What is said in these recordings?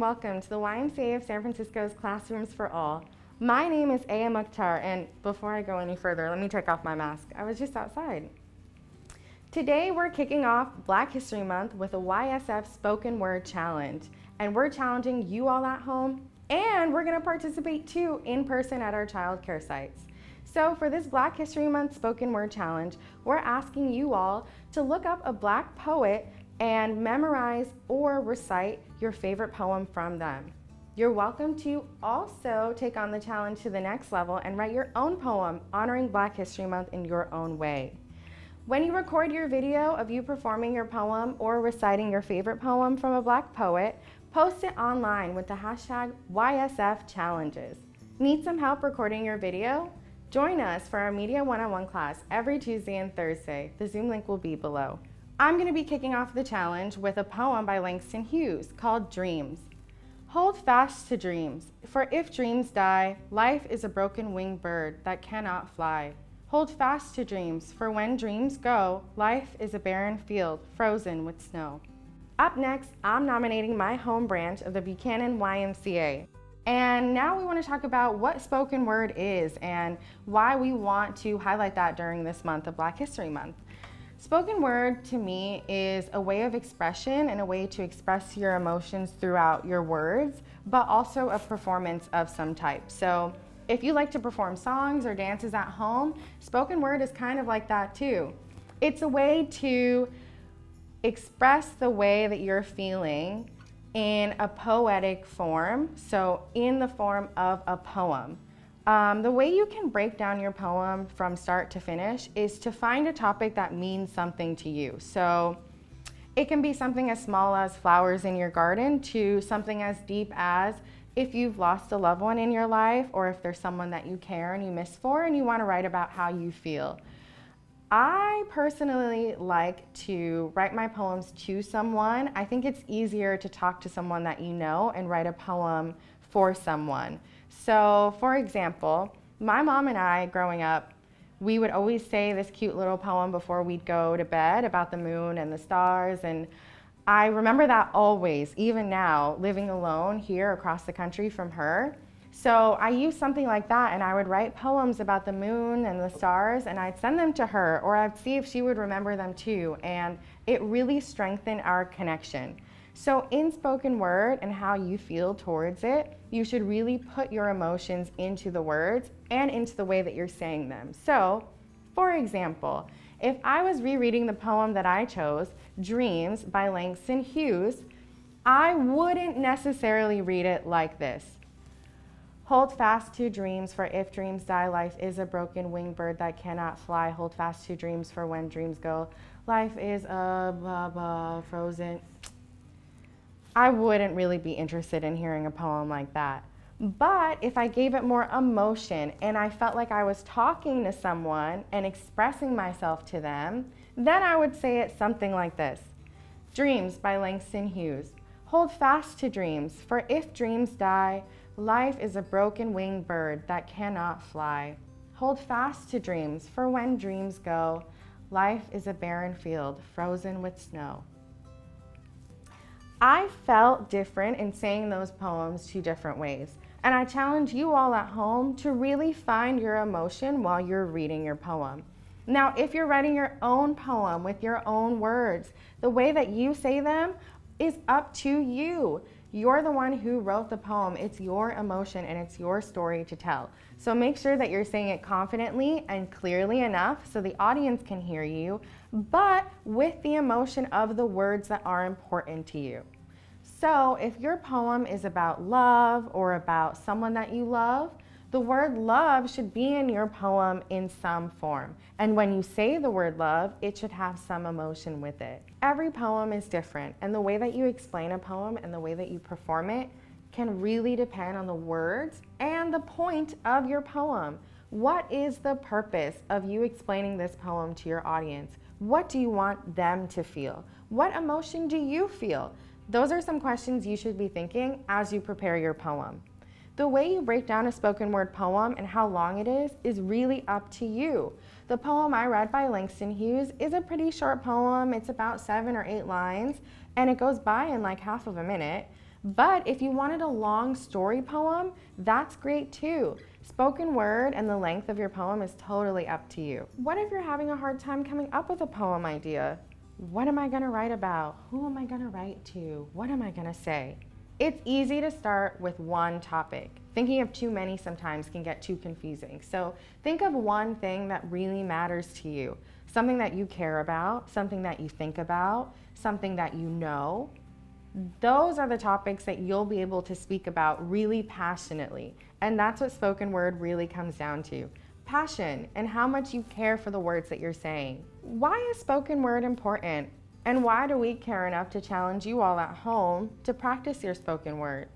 welcome to the YMCA of San Francisco's Classrooms for All. My name is S.t.e.a.m, and before I go any further, let me take off my mask. I was just outside. Today we're kicking off Black History Month with a YSF Spoken Word Challenge, and we're challenging you all at home, and we're going to participate too in person at our childcare sites. So for this Black History Month Spoken Word Challenge, we're asking you all to look up a Black poet and memorize or recite your favorite poem from them. You're welcome to also take on the challenge to the next level and write your own poem honoring Black History Month in your own way. When you record your video of you performing your poem or reciting your favorite poem from a Black poet, post it online with the hashtag YSF Challenges. Need some help recording your video? Join us for our Media 101 class every Tuesday and Thursday. The Zoom link will be below. I'm going to be kicking off the challenge with a poem by Langston Hughes called Dreams. Hold fast to dreams, for if dreams die, life is a broken-winged bird that cannot fly. Hold fast to dreams, for when dreams go, life is a barren field frozen with snow. Up next, I'm nominating my home branch of the Buchanan YMCA. And now we want to talk about what spoken word is and why we want to highlight that during this month of Black History Month. Spoken word to me is a way of expression and a way to express your emotions throughout your words, but also a performance of some type. So if you like to perform songs or dances at home, spoken word is kind of like that too. It's a way to express the way that you're feeling in a poetic form, so in the form of a poem. The way you can break down your poem from start to finish is to find a topic that means something to you. So it can be something as small as flowers in your garden to something as deep as if you've lost a loved one in your life or if there's someone that you care and you miss for and you want to write about how you feel. I personally like to write my poems to someone. I think it's easier to talk to someone that you know and write a poem for someone. So, for example, my mom and I, growing up, we would always say this cute little poem before we'd go to bed about the moon and the stars, and I remember that always, even now, living alone here across the country from her. So I used something like that, and I would write poems about the moon and the stars, and I'd send them to her, or I'd see if she would remember them too, and it really strengthened our connection. So in spoken word and how you feel towards it, you should really put your emotions into the words and into the way that you're saying them. So, for example, if I was rereading the poem that I chose, Dreams by Langston Hughes, I wouldn't necessarily read it like this. Hold fast to dreams, for if dreams die, life is a broken winged bird that cannot fly. Hold fast to dreams, for when dreams go, life is a blah blah frozen. I wouldn't really be interested in hearing a poem like that. But if I gave it more emotion and I felt like I was talking to someone and expressing myself to them, then I would say it something like this. Dreams by Langston Hughes. Hold fast to dreams, for if dreams die, life is a broken winged bird that cannot fly. Hold fast to dreams, for when dreams go, life is a barren field frozen with snow. I felt different in saying those poems two different ways, and I challenge you all at home to really find your emotion while you're reading your poem. Now, if you're writing your own poem with your own words, the way that you say them is up to you. You're the one who wrote the poem. It's your emotion and it's your story to tell. So make sure that you're saying it confidently and clearly enough so the audience can hear you, but with the emotion of the words that are important to you. So if your poem is about love or about someone that you love, the word love should be in your poem in some form. And when you say the word love, it should have some emotion with it. Every poem is different, and the way that you explain a poem and the way that you perform it can really depend on the words and the point of your poem. What is the purpose of you explaining this poem to your audience? What do you want them to feel? What emotion do you feel? Those are some questions you should be thinking as you prepare your poem. The way you break down a spoken word poem and how long it is really up to you. The poem I read by Langston Hughes is a pretty short poem. It's about 7 or 8 lines, and it goes by in like half of a minute. But if you wanted a long story poem, that's great too. Spoken word and the length of your poem is totally up to you. What if you're having a hard time coming up with a poem idea? What am I gonna write about? Who am I gonna write to? What am I gonna say? It's easy to start with one topic. Thinking of too many sometimes can get too confusing. So think of one thing that really matters to you, something that you care about, something that you think about, something that you know. Those are the topics that you'll be able to speak about really passionately. And that's what spoken word really comes down to. Passion and how much you care for the words that you're saying. Why is spoken word important? And why do we care enough to challenge you all at home to practice your spoken word?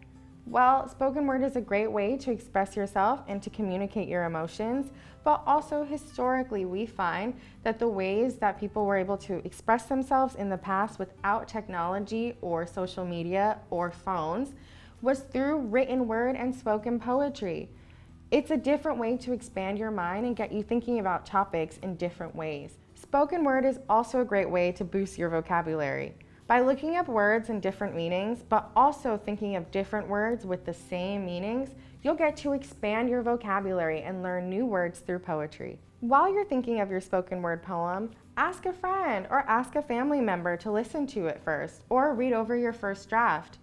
Well, spoken word is a great way to express yourself and to communicate your emotions, but also historically we find that the ways that people were able to express themselves in the past without technology or social media or phones was through written word and spoken poetry. It's a different way to expand your mind and get you thinking about topics in different ways. Spoken word is also a great way to boost your vocabulary. By looking up words in different meanings, but also thinking of different words with the same meanings, you'll get to expand your vocabulary and learn new words through poetry. While you're thinking of your spoken word poem, ask a friend or ask a family member to listen to it first, or read over your first draft.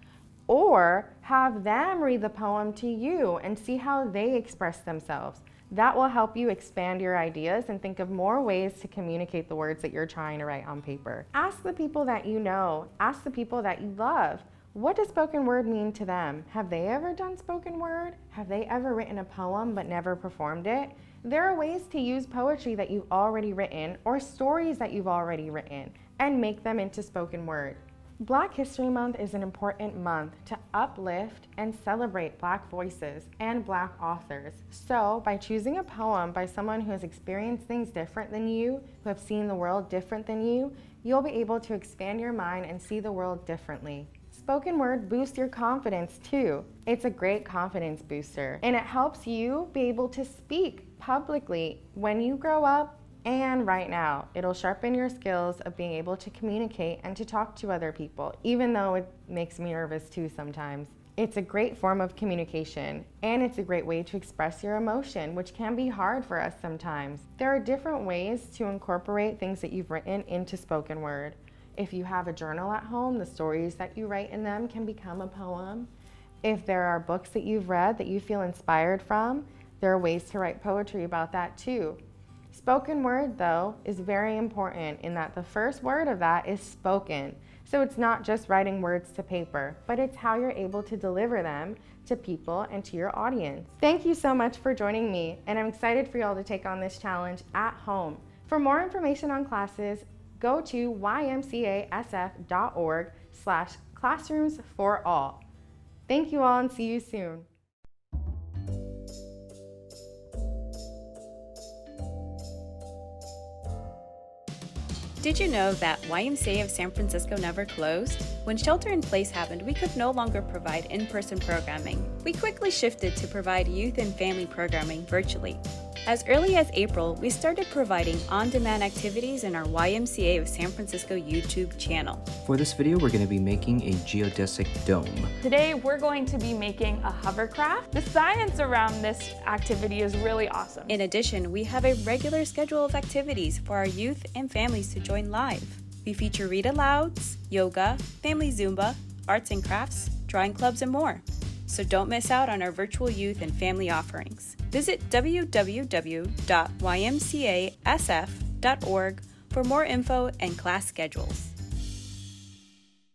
Or have them read the poem to you and see how they express themselves. That will help you expand your ideas and think of more ways to communicate the words that you're trying to write on paper. Ask the people that you know, ask the people that you love. What does spoken word mean to them? Have they ever done spoken word? Have they ever written a poem but never performed it? There are ways to use poetry that you've already written or stories that you've already written and make them into spoken word. Black History Month is an important month to uplift and celebrate Black voices and Black authors. So by choosing a poem by someone who has experienced things different than you, who have seen the world different than you, you'll be able to expand your mind and see the world differently. Spoken word boosts your confidence too. It's a great confidence booster, and it helps you be able to speak publicly when you grow up and right now. It'll sharpen your skills of being able to communicate and to talk to other people, even though it makes me nervous too sometimes. It's a great form of communication, and it's a great way to express your emotion, which can be hard for us sometimes. There are different ways to incorporate things that you've written into spoken word. If you have a journal at home, the stories that you write in them can become a poem. If there are books that you've read that you feel inspired from, there are ways to write poetry about that too. Spoken word, though, is very important in that the first word of that is spoken. So it's not just writing words to paper, but it's how you're able to deliver them to people and to your audience. Thank you so much for joining me, and I'm excited for y'all to take on this challenge at home. For more information on classes, go to ymcasf.org/classrooms4all. Thank you all and see you soon. Did you know that YMCA of San Francisco never closed? When shelter in place happened, we could no longer provide in-person programming. We quickly shifted to provide youth and family programming virtually. As early as April, we started providing on-demand activities in our YMCA of San Francisco YouTube channel. For this video, we're going to be making a geodesic dome. Today, we're going to be making a hovercraft. The science around this activity is really awesome. In addition, we have a regular schedule of activities for our youth and families to join live. We feature read-alouds, yoga, family Zumba, arts and crafts, drawing clubs, and more. So don't miss out on our virtual youth and family offerings. Visit www.ymcasf.org for more info and class schedules.